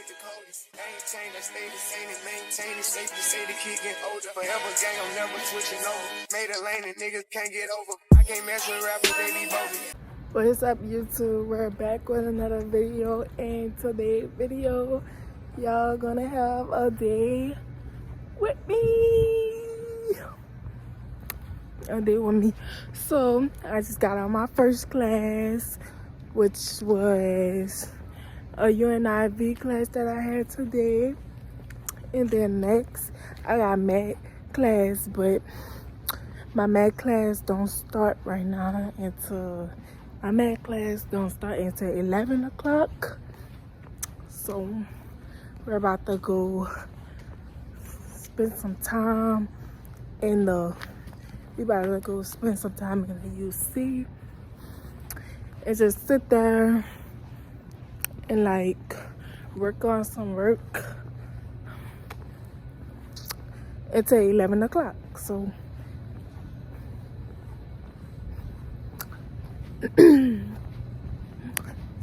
with the coldest. I ain't changed, I stay the same and maintain it. Safe to say the kid getting older. Forever gang, I'm never switching over. Made a lane and niggas can't get over. I can't mess with rappers, they be bogus. What is up, YouTube? We're back with another video, and today's video, y'all gonna have a day with me. A day with me. So I just got out my first class, which was a UNIV class that I had today. And then next I got math class, but my math class don't start right now until 11 o'clock. So we're about to go spend some time in the UC and just sit there and like work on some work until 11 o'clock. So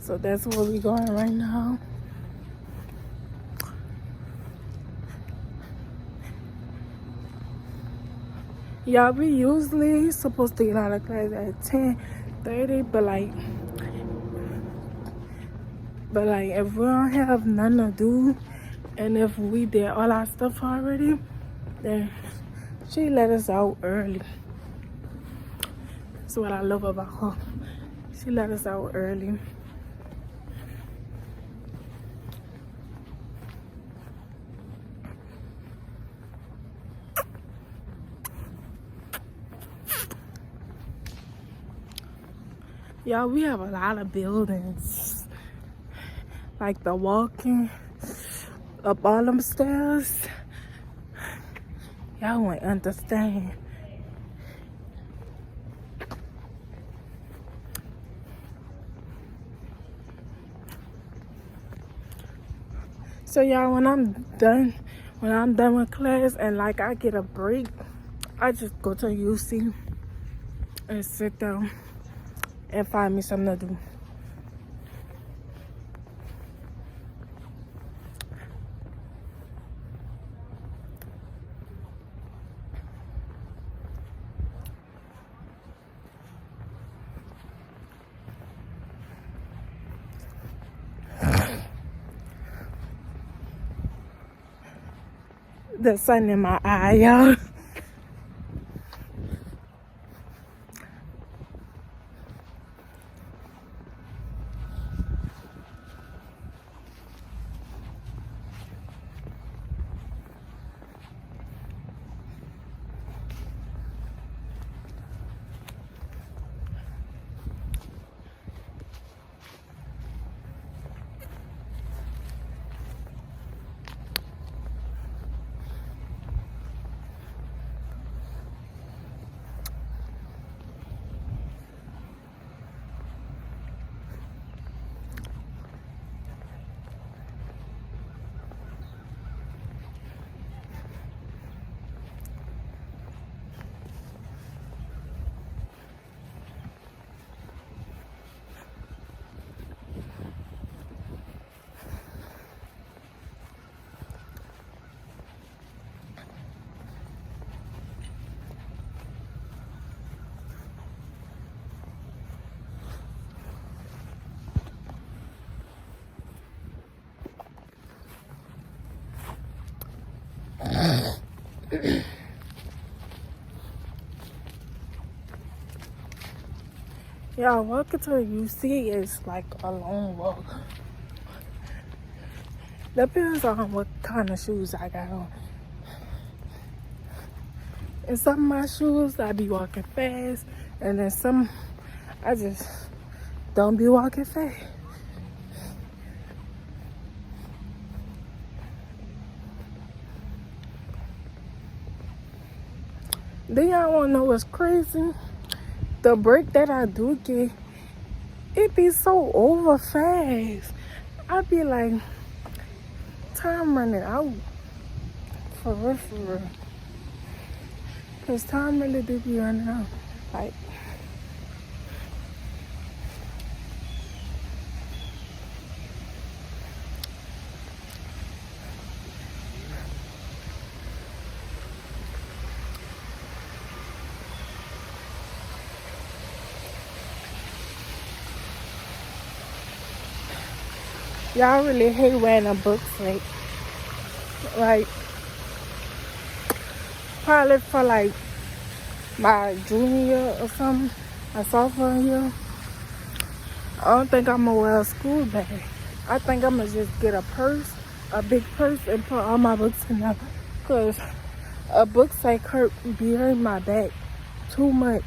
so that's where we're going right now. Y'all, we usually supposed to get out of class at 10:30, but like if we don't have nothing to do and if we did all our stuff already, then she let us out early. That's what I love about her. She let us out early. Y'all, we have a lot of buildings. Like the walking up all them stairs. Y'all won't understand. So y'all, when I'm done with class and like I get a break, I just go to UC and sit down and find me something to do. The sun in my eye, y'all. Y'all, walking to the UC is like a long walk. Depends on what kind of shoes I got on. In some of my shoes, I be walking fast, and then some, I just don't be walking fast. Then y'all wanna know what's crazy? The break that I do get, it be so over fast. I be like, time running out. For real. Cause time really do be running out. Like, Y'all really hate wearing a book like probably for like my junior year or something, my sophomore year. I don't think I'm gonna wear a school bag. I think I'm gonna just get a purse, a big purse, and put all my books in there. Cause a book sack be hurting my back too much.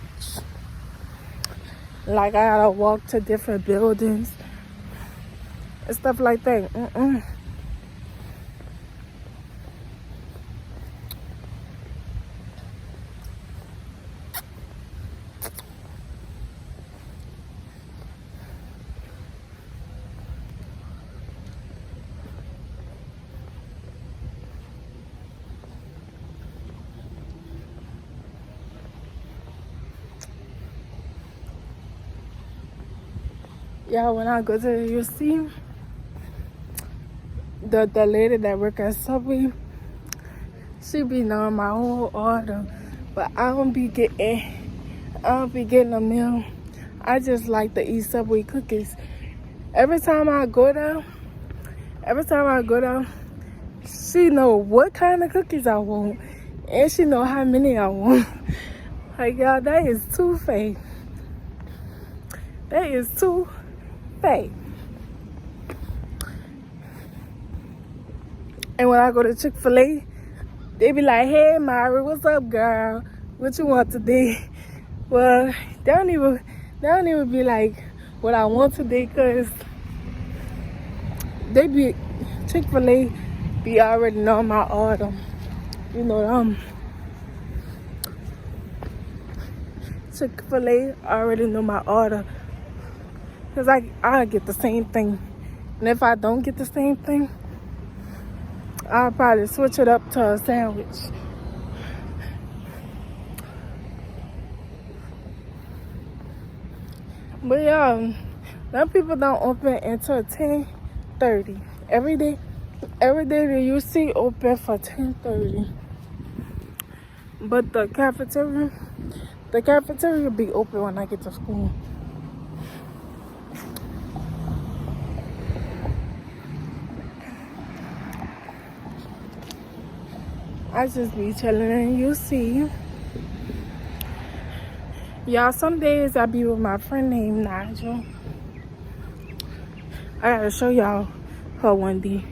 Like I gotta walk to different buildings and stuff like that. Yeah, when I go to the UC, the lady that work at Subway, she be knowing my whole order, but I don't be getting a meal. I just like to eat Subway cookies. Every time I go down, she know what kind of cookies I want, and she know how many I want. Like, y'all, that is too fake. That is too fake. And when I go to Chick-fil-A, they be like, "Hey, Mari, what's up, girl? What you want today?" Well, they don't even be like what I want today, cause Chick-fil-A be already know my order. You know Chick-fil-A already know my order, cause I get the same thing, and if I don't get the same thing, I'll probably switch it up to a sandwich. But yeah, some people don't open until 10:30 every day. Every day the UC open for 10:30. But the cafeteria be open when I get to school. I just be chilling in UC. Y'all, some days I be with my friend named Nigel. I gotta show y'all her one day.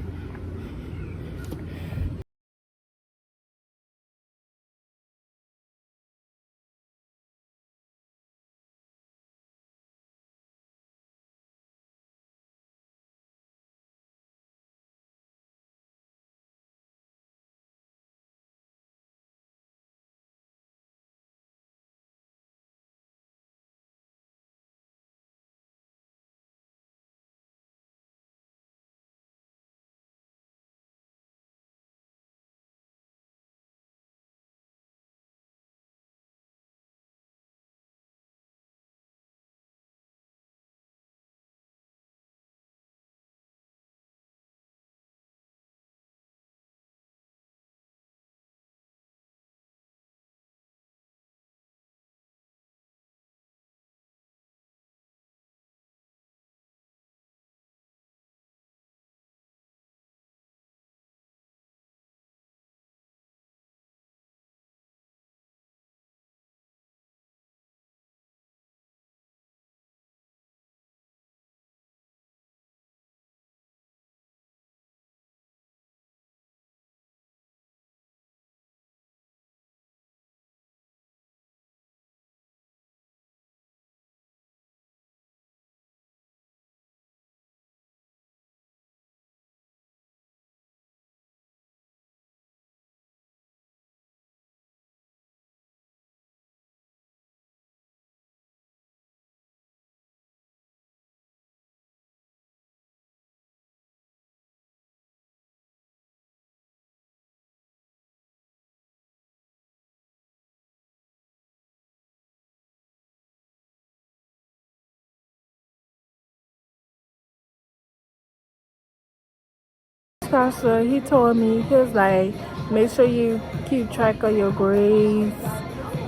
Pastor, he told me, he was like, make sure you keep track of your grades,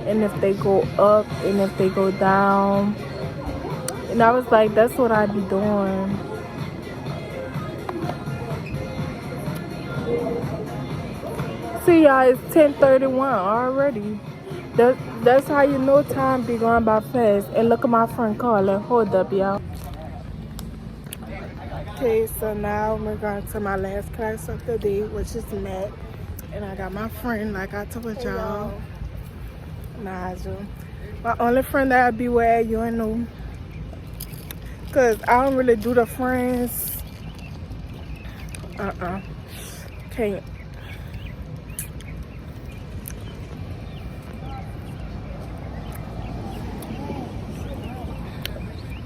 and if they go up and if they go down. And I was like, that's what I be doing. See y'all, it's 10:31 already. That's how you know time be going by fast. And look at my friend Carla. Hold up, y'all. Okay, so now we're going to my last class of the day, which is math. And I got my friend, like I told y'all, Nigel. My only friend that I be with at UNO. Cause I don't really do the friends. Can't.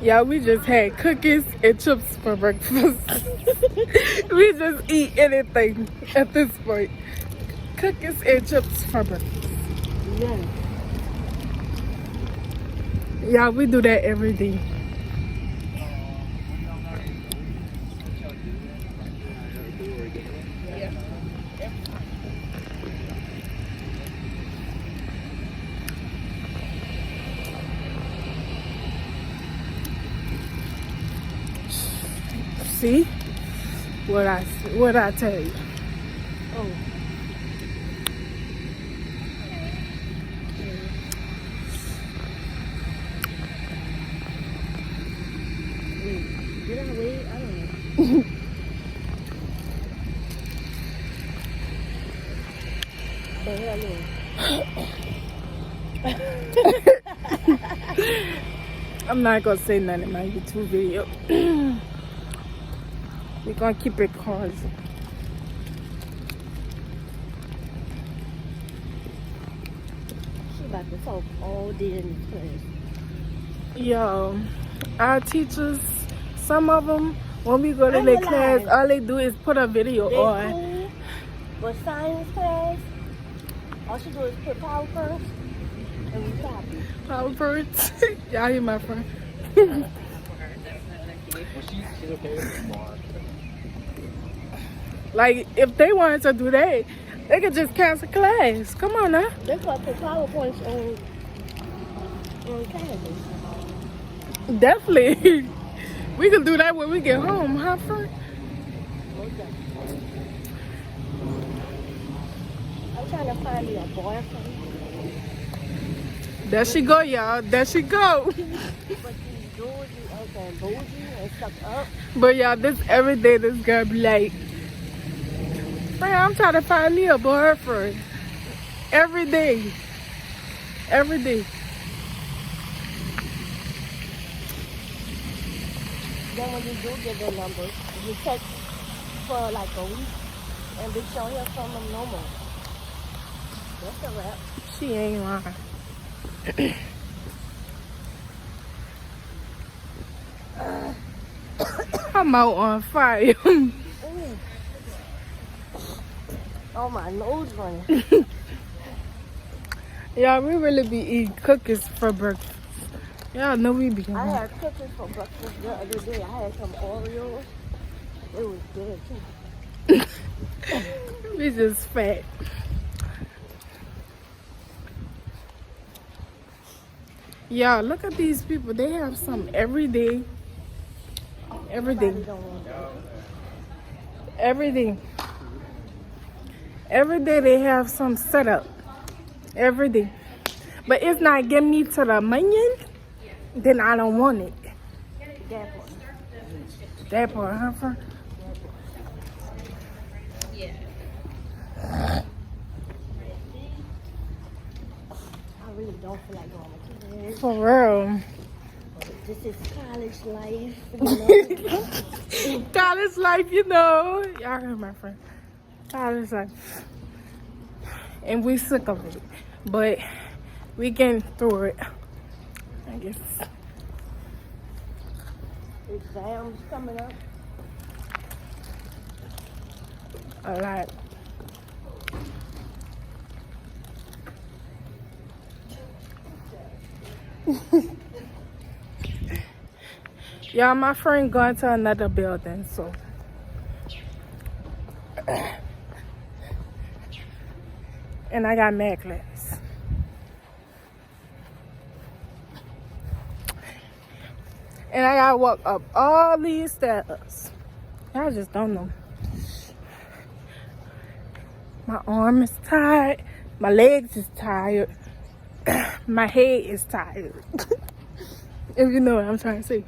Yeah, we just had cookies and chips for breakfast. We just eat anything at this point. Cookies and chips for breakfast. Yeah. Yeah, we do that every day. See what I tell you. Oh. Did I wait? I don't know. The hell is? I'm not gonna say nothing in my YouTube video. We're gonna keep it casual. She about to talk all day in the class. Yo, our teachers, some of them, when we go to I'm their alive. class, all they do is put a video They on. cool, but science class, all she do is put power first, and we copy. Power birds. Y'all hear my friend? She's okay with it more. Like, if they wanted to do that, they could just cancel class. Come on now. They got put PowerPoints on Canvas. Definitely. We can do that when we get home, huh, friend? I'm trying to find me a boyfriend. There she go, y'all. There she go. But these dudes and bougie and stuck up. But y'all, this every day this girl be like, man, I'm trying to find me a boyfriend. Every day. Every day. Then when you do get their numbers, you text for like a week and bitch don't hear from them no more. That's a wrap. She ain't lying. I'm out on fire. Oh, my nose running. Y'all, we really be eating cookies for breakfast. Y'all know we be. I had cookies for breakfast the other day. I had some Oreos. It was good too. We just fat. Y'all, look at these people. They have some every day. Every day. Every day. Every day they have some setup. Every day. But it's not getting me to the money, then I don't want it. That one. That part, huh, friend? I really don't feel like going to class. For real. This is college life. You know? College life, you know. Y'all heard my friend. College life. And we sick of it. But we getting through it. I guess. Exams coming up. A lot. Y'all, my friend going to another building, so. And I got mad class. And I gotta walk up all these stairs. Y'all just don't know. My arm is tired. My legs is tired. My head is tired. If you know what I'm trying to say.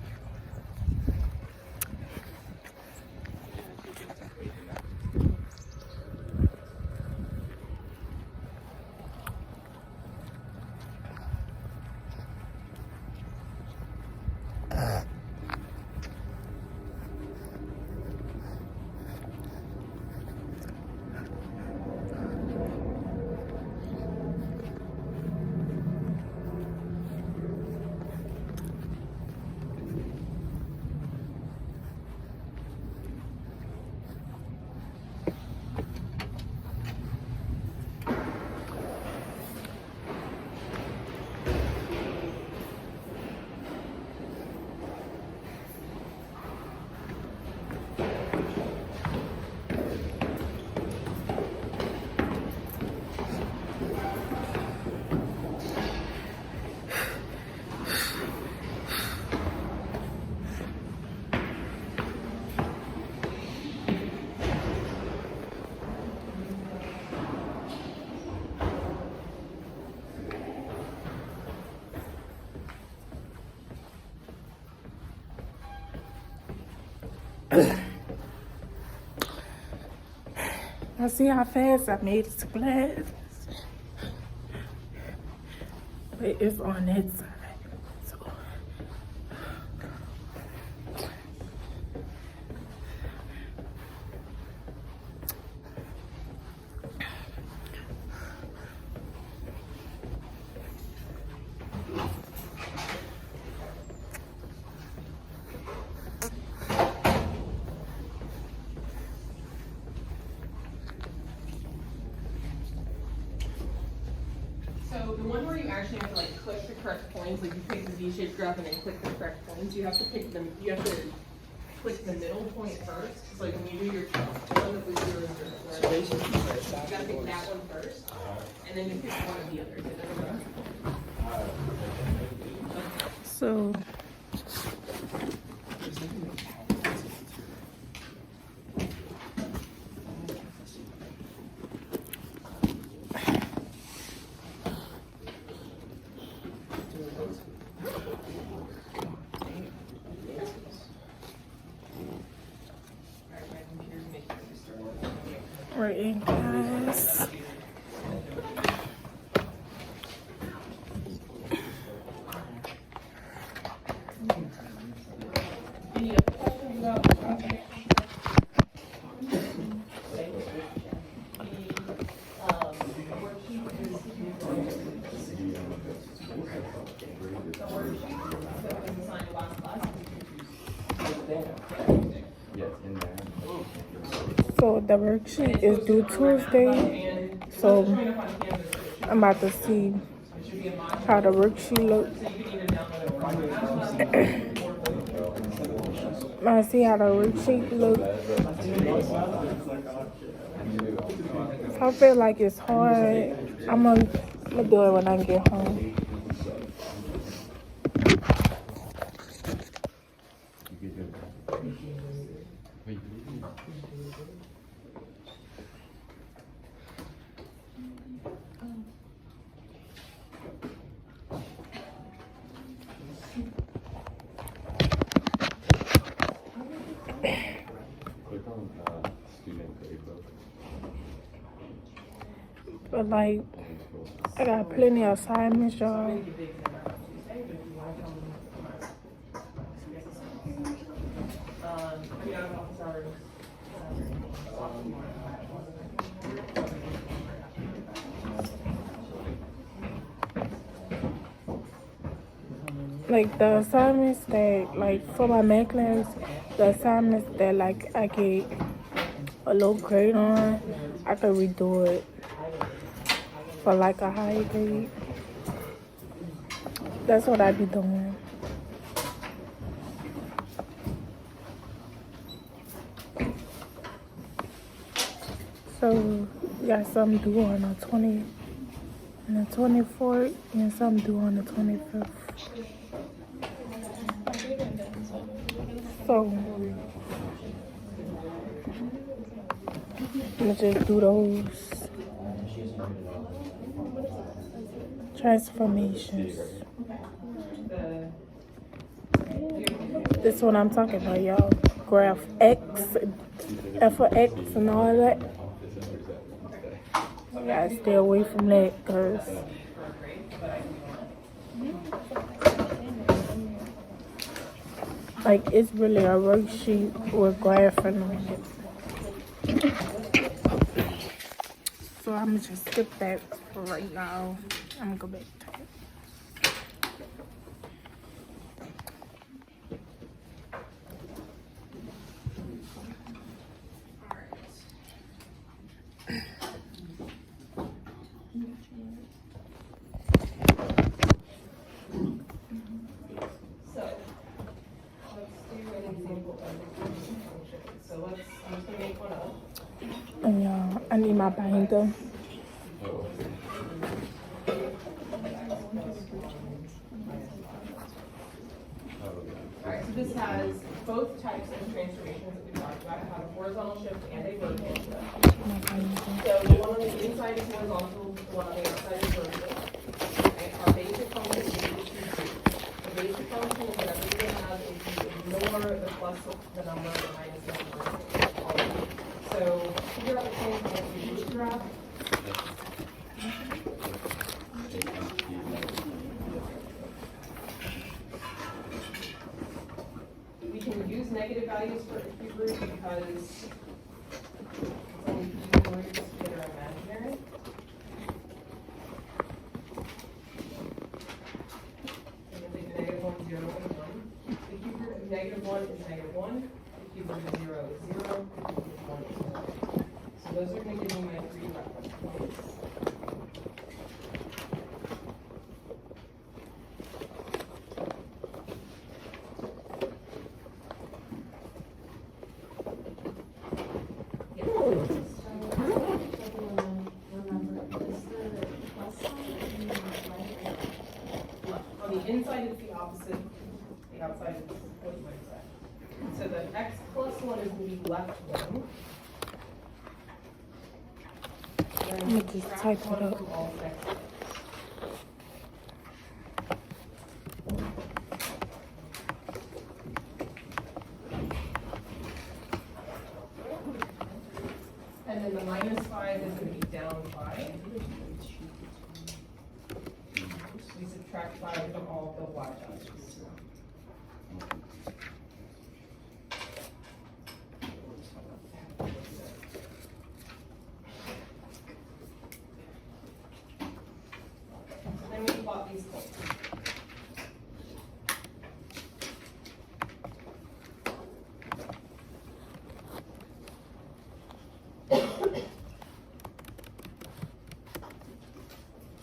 I see how fast I made it to class. But it's on that side. So So the one where you actually have to like click the correct points, like you pick the V-shaped graph and then click the correct points, you have to pick them, you have to click the middle point first. So like when you do your one of the zeros, you gotta pick that one first, and then you pick one of the others. So we're in class. So the worksheet is due Tuesday. So I'm about to see how the worksheet looks. I see how the worksheet looks. I feel like it's hard. I'm gonna do it when I get home. But like, I got plenty of assignments, y'all. Like the assignments that, like for my math class, the assignments that like I get a low grade on, I could redo it for like a high grade. That's what I be doing. So we got some due on the 24th and some due on the 25th. So I'm gonna just do those. Transformations. The This is what I'm talking about, y'all. Graph X, F of X, and all that. I gotta stay away from that because like it's really a worksheet with graphing on it. So I'm gonna just skip that for right now. I'm gonna go back to it. So, let's do an example of the function. So I'm just gonna make one up. And y'all, I need my binder. Alright, so this has both types of transformations that we talked about. It has a horizontal shift and a vertical shift. My binder. So the one on the inside is horizontal, the one on the outside is vertical. Okay, our basic function is the basic function is whatever you're gonna have is you ignore the plus the number, the minus the number. So figure out the transformation graph. We can use negative values for a cube root because it's only cube roots that are imaginary. And then the negative 1, 0, and 1. The cube root of negative 1 is negative 1. The cube root of 0 is 0. The cube root of 1 is 1. So those are going to give me my 3 reference points. On the inside it's the opposite, the outside is what you might say. So the x plus 1 is going to be left 1. Let me just type it up. From all x. And then the minus 5 is going to be down 5. We subtract 5 from all of the y values. Then we plot these points.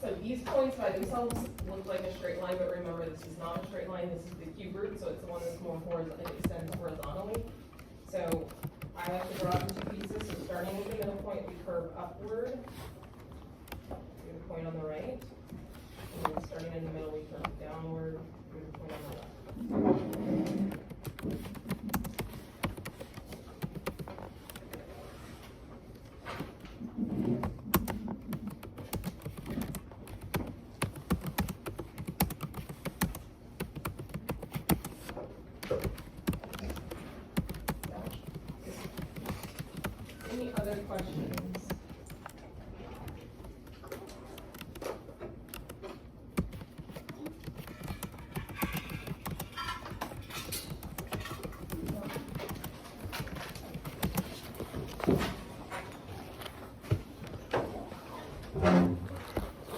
So these points by themselves look like a straight line, but remember this is not a straight line, this is the cube root, so it's the one that's more horizontal, it extends horizontally. So I have to draw it into pieces, so starting with the middle point, we curve upward. We have a point on the right. And then starting in the middle, we curve downward, we have a point on the left. Any other questions?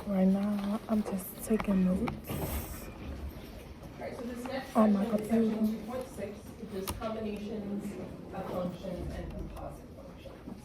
Right now, I'm just taking notes. Alright, so this next Oh my section, God. section 2.6, is just combinations of functions and composite functions.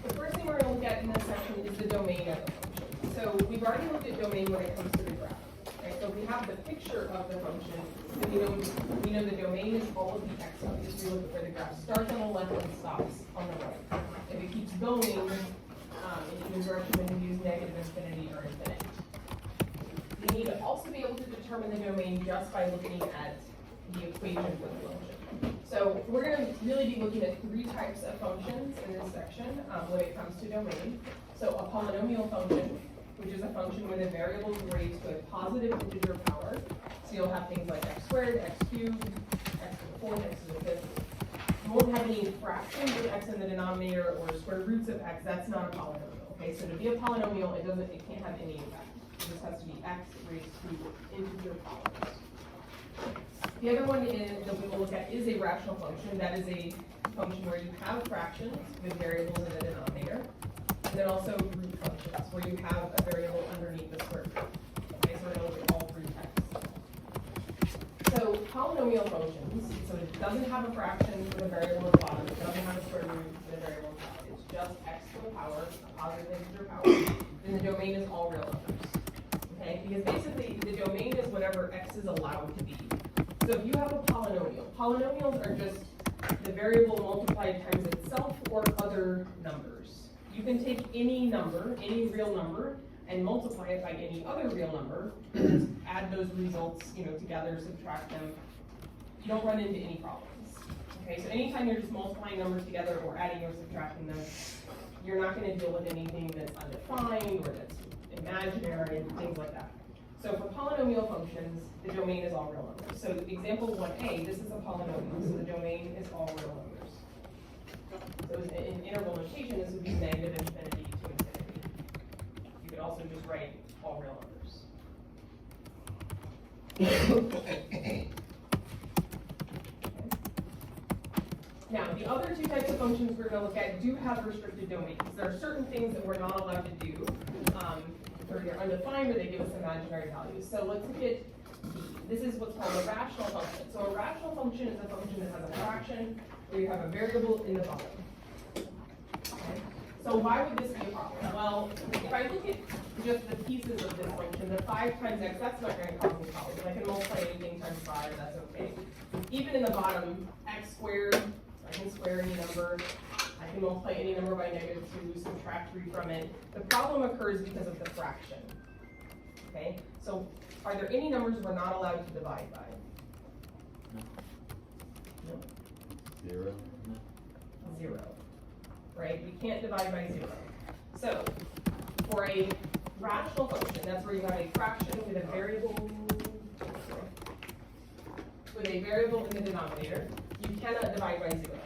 The first thing we're going to look at in this section is the domain of the function. So we've already looked at domain when it comes to the graph. Right? So we have the picture of the function, so we know the domain is all of the x values. We look at where the graph starts on the left and stops on the right. If it keeps going in either direction, then we use negative infinity or infinity. We need to also be able to determine the domain just by looking at the equation for the function. So we're going to really be looking at three types of functions in this section when it comes to domain. So a polynomial function, which is a function where the variable is raised to a positive integer power. So you'll have things like x squared, x cubed, x to the fourth, x to the fifth. You won't have any fractions of x in the denominator or square roots of x. That's not a polynomial. Okay, so to be a polynomial, it can't have any of that. It just has to be x raised to integer powers. The other one that we will look at is a rational function. That is a function where you have fractions with variables in the denominator. And then also root functions, where you have a variable underneath the square root. Okay, so we're going to look at all three types. So polynomial functions, so it doesn't have a fraction with a variable at the bottom. It doesn't have a square root with a variable at the top. It's just x to the power, a positive integer power. And the domain is all real numbers. Okay, because basically the domain is whatever x is allowed to be. So if you have a polynomial, polynomials are just the variable multiplied times itself or other numbers. You can take any number, any real number, and multiply it by any other real number, and just add those results, together, subtract them. You don't run into any problems. Okay, so anytime you're just multiplying numbers together or adding or subtracting them, you're not going to deal with anything that's undefined or that's imaginary, things like that. So for polynomial functions, the domain is all real numbers. So example 1a, this is a polynomial, so the domain is all real numbers. So in interval notation, this would be negative infinity to infinity. You could also just write all real numbers. Okay. Now, the other two types of functions we're going to look at do have restricted domains. There are certain things that we're not allowed to do. They're undefined or they give us imaginary values. So let's look at this is what's called a rational function. So a rational function is a function that has a fraction where you have a variable in the bottom. Okay. So why would this be a problem? Well, if I look at just the pieces of this function, the 5 times x, that's not going to cause me problems. I can multiply anything times 5, that's okay. Even in the bottom, x squared, I can square any number. I can multiply any number by -2, subtract 3 from it. The problem occurs because of the fraction. Okay, so are there any numbers we're not allowed to divide by? No. 0. 0. Right? We can't divide by 0. So for a rational function, that's where you have a fraction with a variable in the denominator, you cannot divide by 0.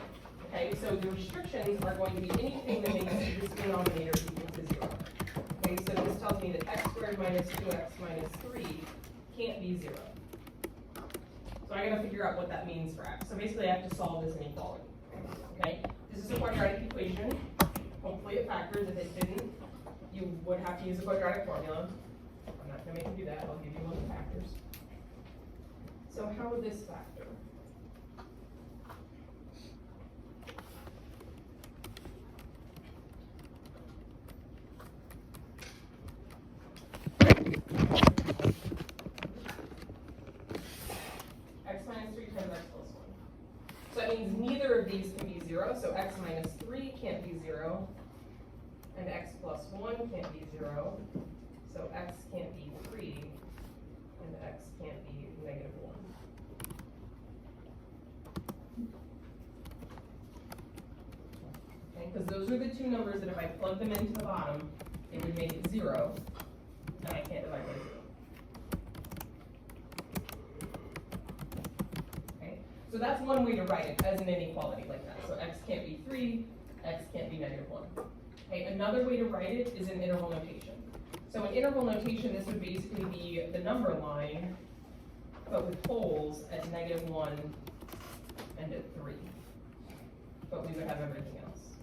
Okay, so the restrictions are going to be anything that makes this denominator equal to 0. Okay, so this tells me that x squared minus 2x minus 3 can't be 0. So I gotta figure out what that means for x. So basically I have to solve this inequality. Okay, this is a quadratic equation. Hopefully it factors. If it didn't, you would have to use a quadratic formula. I'm not gonna make you do that. I'll give you one of the factors. So how would this factor? X minus 3 times x plus 1. So that means neither of these can be 0. So x minus 3 can't be 0. And x plus 1 can't be 0. So x can't be 3. And x can't be negative 1. Okay, because those are the two numbers that if I plug them into the bottom, it would make it 0. And I can't divide by 0. So that's one way to write it as an inequality like that. So x can't be 3, x can't be negative 1. Okay, another way to write it is in interval notation. So in interval notation, this would basically be the number line, but with holes at -1 and at 3. But we would have everything else.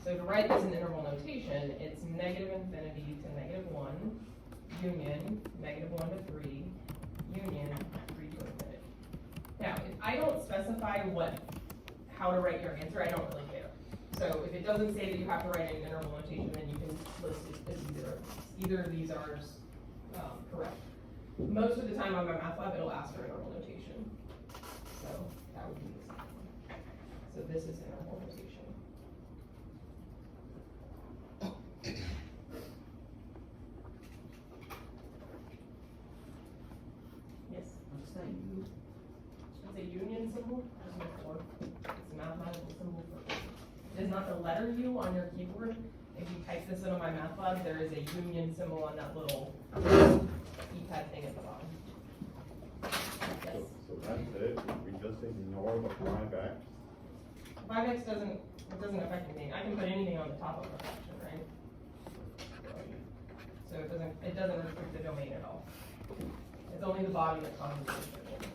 So to write this in interval notation, it's negative infinity to -1, union, -1 to 3, union, 3 to infinity. Now, if I don't specify how to write your answer, I don't really care. So if it doesn't say that you have to write it in interval notation, then you can list it as either of these are correct. Most of the time on MyMathLab, it'll ask for interval notation. So that would be the second one. So this is interval notation. What's that it's a union symbol, it's a mathematical symbol for, it is not the letter U on your keyboard. If you type this into MyMathLab, there is a union symbol on that little keypad thing at the bottom. Yes. So that's it, we just ignore the 5x. 5x doesn't affect anything. I can put anything on the top of a fraction, right? So it doesn't restrict the domain at all. It's only the bottom that causes the restriction.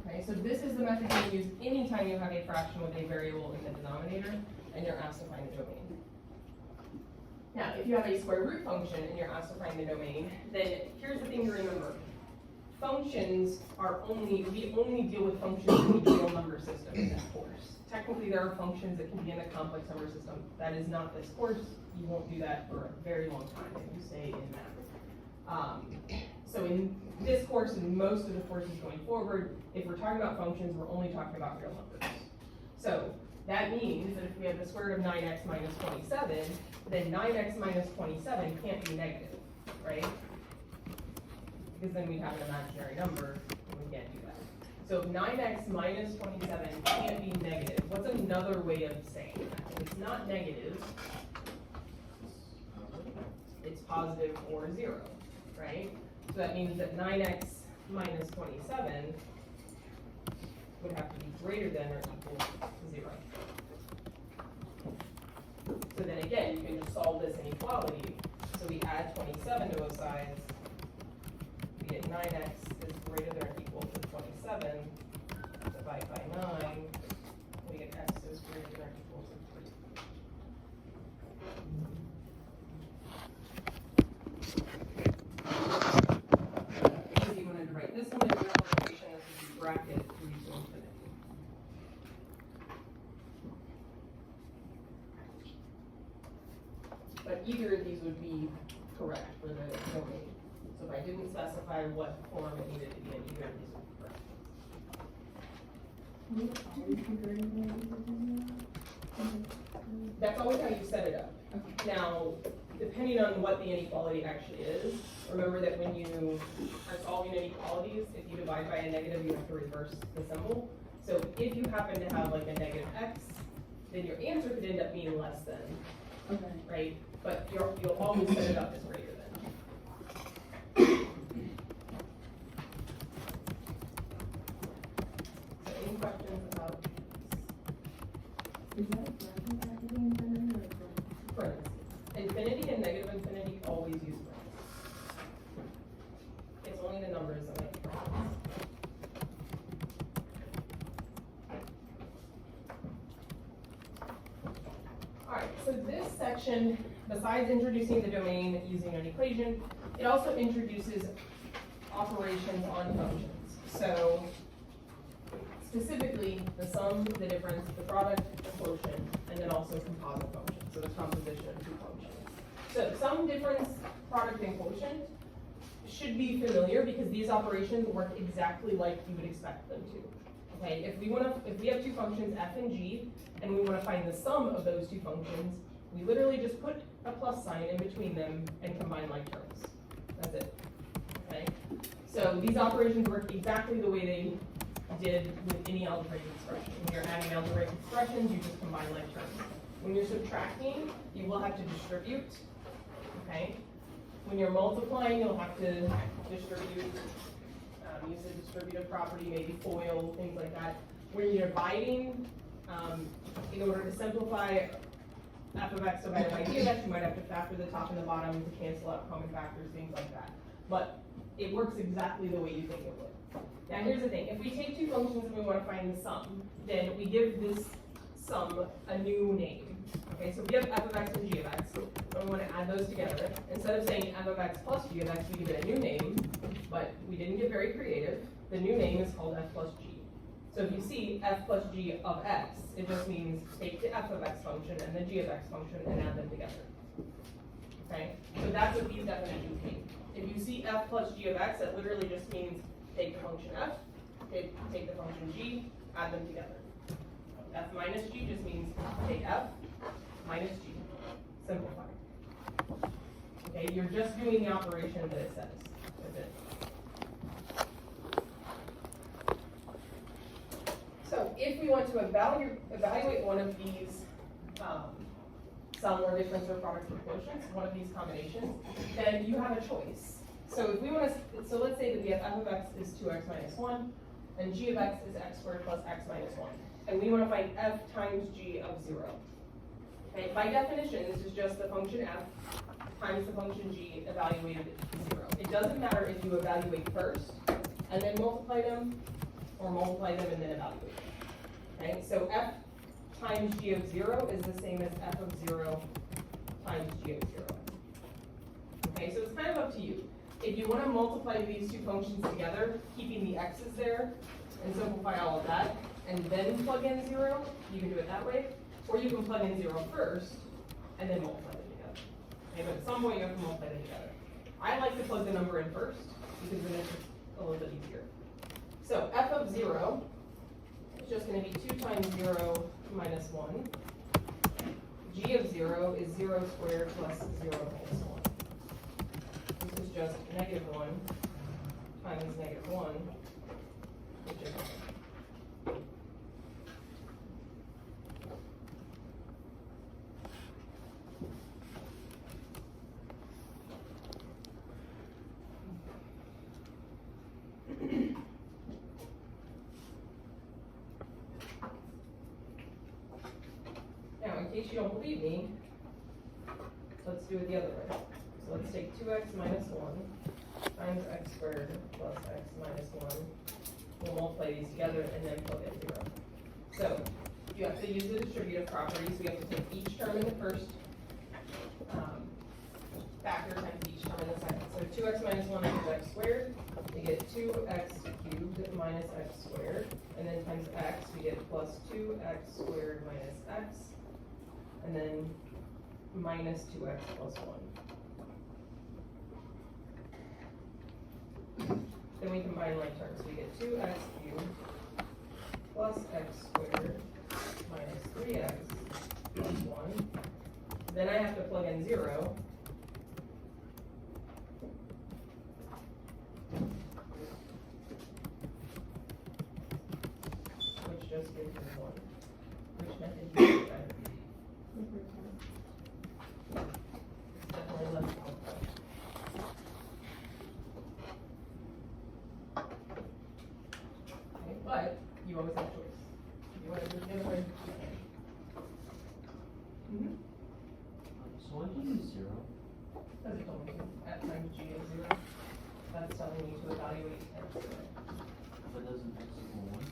Okay, so this is the method you use anytime you have a fraction with a variable in the denominator and you're asked to find the domain. Now, if you have a square root function and you're asked to find the domain, then here's the thing to remember. Functions we only deal with functions in the real number system in this course. Technically, there are functions that can be in the complex number system. That is not this course. You won't do that for a very long time if you stay in math. So in this course and most of the courses going forward, if we're talking about functions, we're only talking about real numbers. So that means that if we have the square root of 9x minus 27, then 9x minus 27 can't be negative, right? Because then we'd have an imaginary number, and we can't do that. So if 9x minus 27 can't be negative, what's another way of saying that? If it's not negative, it's positive or 0, right? So that means that 9x minus 27 would have to be greater than or equal to 0. So then again, you can just solve this inequality. So we add 27 to both sides. We get 9x is greater than or equal to 27. Divide by 9. We get x is greater than or equal to 3. If you wanted to write this one as a multiplication, this would be bracket 3 to infinity. But either of these would be correct for the domain. So if I didn't specify what form it needed to be in, either of these would be correct. That's always how you set it up. Now, depending on what the inequality actually is, remember that when you are solving inequalities, if you divide by a negative, you have to reverse the symbol. So if you happen to have like a negative x, then your answer could end up being less than. Okay. Right? But you'll always set it up as greater than. So any questions about Is that a fraction packaging infinity or a parentheses? Infinity and negative infinity always use parentheses. It's only the numbers that make parentheses. Alright, so this section, besides introducing the domain using an equation, it also introduces operations on functions. So specifically, the sum, the difference, the product, the quotient, and then also composite functions, so the composition of two functions. So sum, difference, product, and quotient should be familiar because these operations work exactly like you would expect them to. Okay, if we have two functions, f and g, and we want to find the sum of those two functions, we literally just put a plus sign in between them and combine like terms. That's it. Okay? So these operations work exactly the way they did with any algebraic expression. When you're adding algebraic expressions, you just combine like terms. When you're subtracting, you will have to distribute. Okay? When you're multiplying, you'll have to distribute. Use a distributive property, maybe FOIL, things like that. When you're dividing, in order to simplify f of x divided by g of x, you might have to factor the top and the bottom to cancel out common factors, things like that. But it works exactly the way you think it would. Now here's the thing, if we take two functions and we want to find the sum, then we give this sum a new name. Okay, so we have f of x and g of x, and we want to add those together. Instead of saying f of x plus g of x, we give it a new name, but we didn't get very creative. The new name is called f plus g. So if you see f plus g of x, it just means take the f of x function and the g of x function and add them together. Okay, so that's what these definitions mean. If you see f plus g of x, that literally just means take the function f, take the function g, add them together. F minus g just means take f minus g. simplify. Okay, you're just doing the operation that it says. That's it. So if we want to evaluate one of these sum or difference or product or quotients, one of these combinations, then you have a choice. So if we want to, so let's say that we have f of x is 2x minus 1, and g of x is x squared plus x minus 1. And we want to find f times g of 0. Okay, by definition, this is just the function f times the function g evaluated at 0. It doesn't matter if you evaluate first and then multiply them, or multiply them and then evaluate them. Okay, so f times g of 0 is the same as f of 0 times g of 0. Okay, so it's kind of up to you. If you want to multiply these two functions together, keeping the x's there, and simplify all of that, and then plug in 0, you can do it that way. Or you can plug in 0 first, and then multiply them together. Okay, but at some point you have to multiply them together. I like to plug the number in first, because then it's just a little bit easier. So f of 0 is just going to be 2 times 0 minus 1. G of 0 is 0 squared plus 0 minus 1. This is just negative 1 times negative 1, which is 1. Now, in case you don't believe me, let's do it the other way. So let's take 2x minus 1 times x squared plus x minus 1. We'll multiply these together and then plug in 0. So you have to use the distributive property, so you have to take each term in the first factor times each term in the second. So 2x minus 1 is x squared. We get 2x cubed minus x squared. And then times x, we get plus 2x squared minus x. And then minus 2x plus 1. Then we combine like terms. So we get 2x cubed plus x squared minus 3x plus 1. Then I have to plug in 0. Which just gives me 1. Which method do you use better? Definitely less complex. Okay, but you always have a choice. You want to do the other way? Mm-hmm. So why do you use 0? As it told me to, at times g of 0. That's telling you to evaluate x squared. But doesn't x equal 1?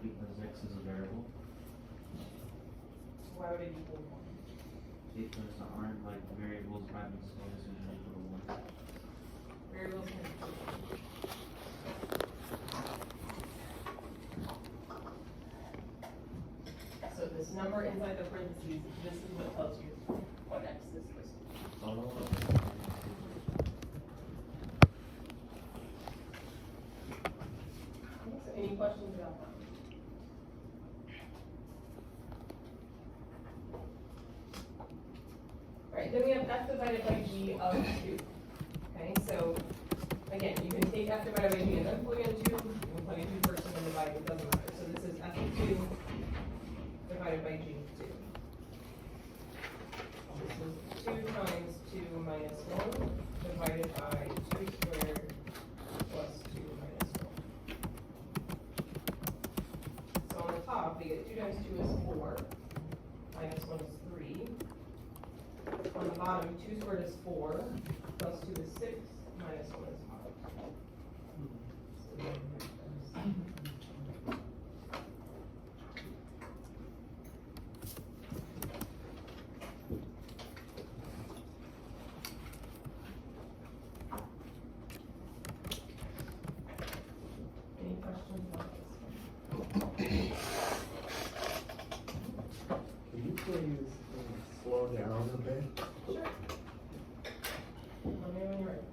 Because x is a variable. Why would it equal 1? Because aren't like variables by themselves usually equal to 1? Variables can equal 1. So this number inside the parentheses, this is what tells you what x is supposed to be. Oh. Okay, so any questions about that? Alright, then we have f divided by g of 2. Okay, so again, you can take f divided by g and then plug in 2. You can plug in 2 first and then divide, it doesn't matter. So this is f of 2 divided by g of 2. This is 2 times 2 minus 1 divided by 2 squared plus 2 minus 1. So on the top, we get 2 times 2 is 4, minus 1 is 3. On the bottom, 2 squared is 4, plus 2 is 6, minus 1 is 5. Any questions about this one? Can you please slow down a bit? Sure. Let me know when you're ready.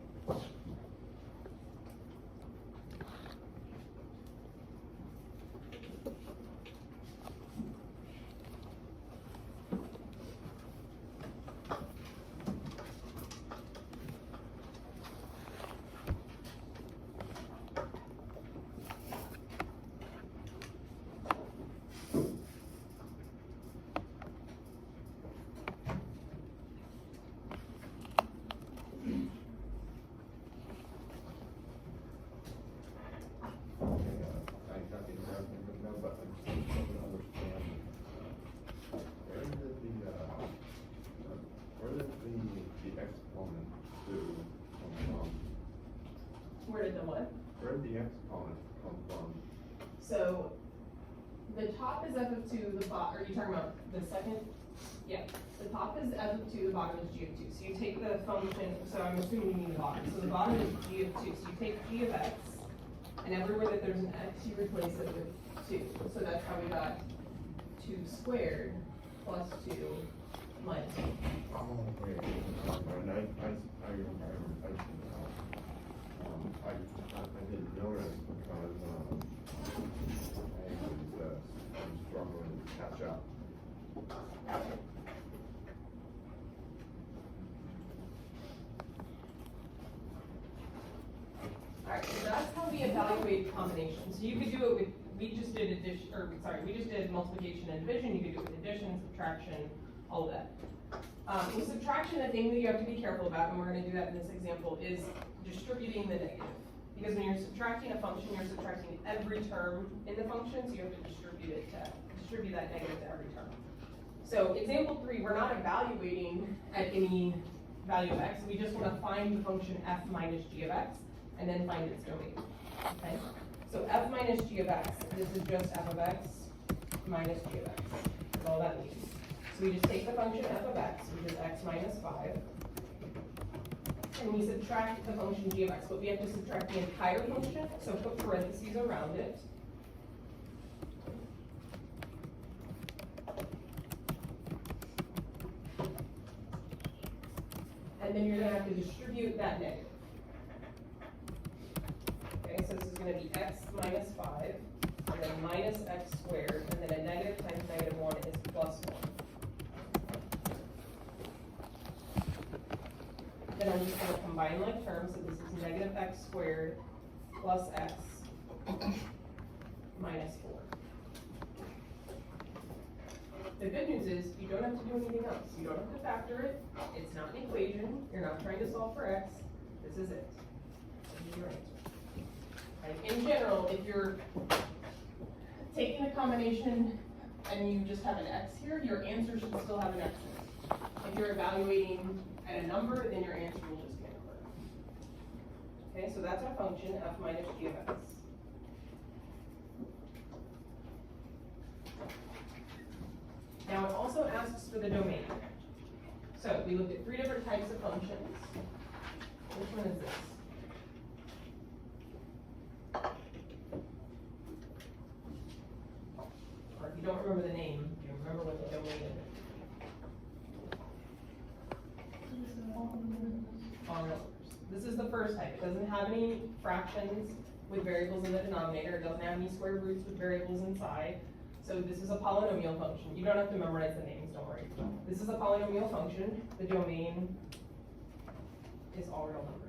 So the top is f of 2, the bottom, are you talking about the second? Yeah, the top is f of 2, the bottom is g of 2. So you take the function, so I'm assuming you mean the bottom. So the bottom is g of 2. So you take g of x, and everywhere that there's an x, you replace it with 2. So that's how we got 2 squared plus 2 minus 2. Oh, wait, and I didn't know that because, I'm struggling to catch up. Alright, so that's how we evaluate combinations. So you could do it with, we just did we just did multiplication and division. You could do it with addition, subtraction, all of that. With subtraction, the thing that you have to be careful about, and we're going to do that in this example, is distributing the negative. Because when you're subtracting a function, you're subtracting every term in the function, so you have to distribute that negative to every term. So example 3, we're not evaluating at any value of x. We just want to find the function f minus g of x, and then find its domain. Okay? So f minus g of x, this is just f of x minus g of x. That's all that means. So we just take the function f of x, which is x minus 5, and we subtract the function g of x, but we have to subtract the entire function, so put parentheses around it. And then you're going to have to distribute that negative. Okay, so this is going to be x minus 5, and then minus x squared, and then a negative times negative 1 is plus 1. Then I'm just going to combine like terms, so this is negative x squared plus x minus 4. The good news is you don't have to do anything else. You don't have to factor it. It's not an equation. You're not trying to solve for x. This is it. This is your answer. Right? In general, if you're taking a combination and you just have an x here, your answer should still have an x in it. If you're evaluating at a number, then your answer will just be a number. Okay, so that's our function, f minus g of x. Now it also asks for the domain. So we looked at 3 different types of functions. Which one is this? Or if you don't remember the name, do you remember what the domain is? All numbers. This is the first type. It doesn't have any fractions with variables in the denominator. It doesn't have any square roots with variables inside. So this is a polynomial function. You don't have to memorize the names, don't worry. This is a polynomial function. The domain is all real numbers.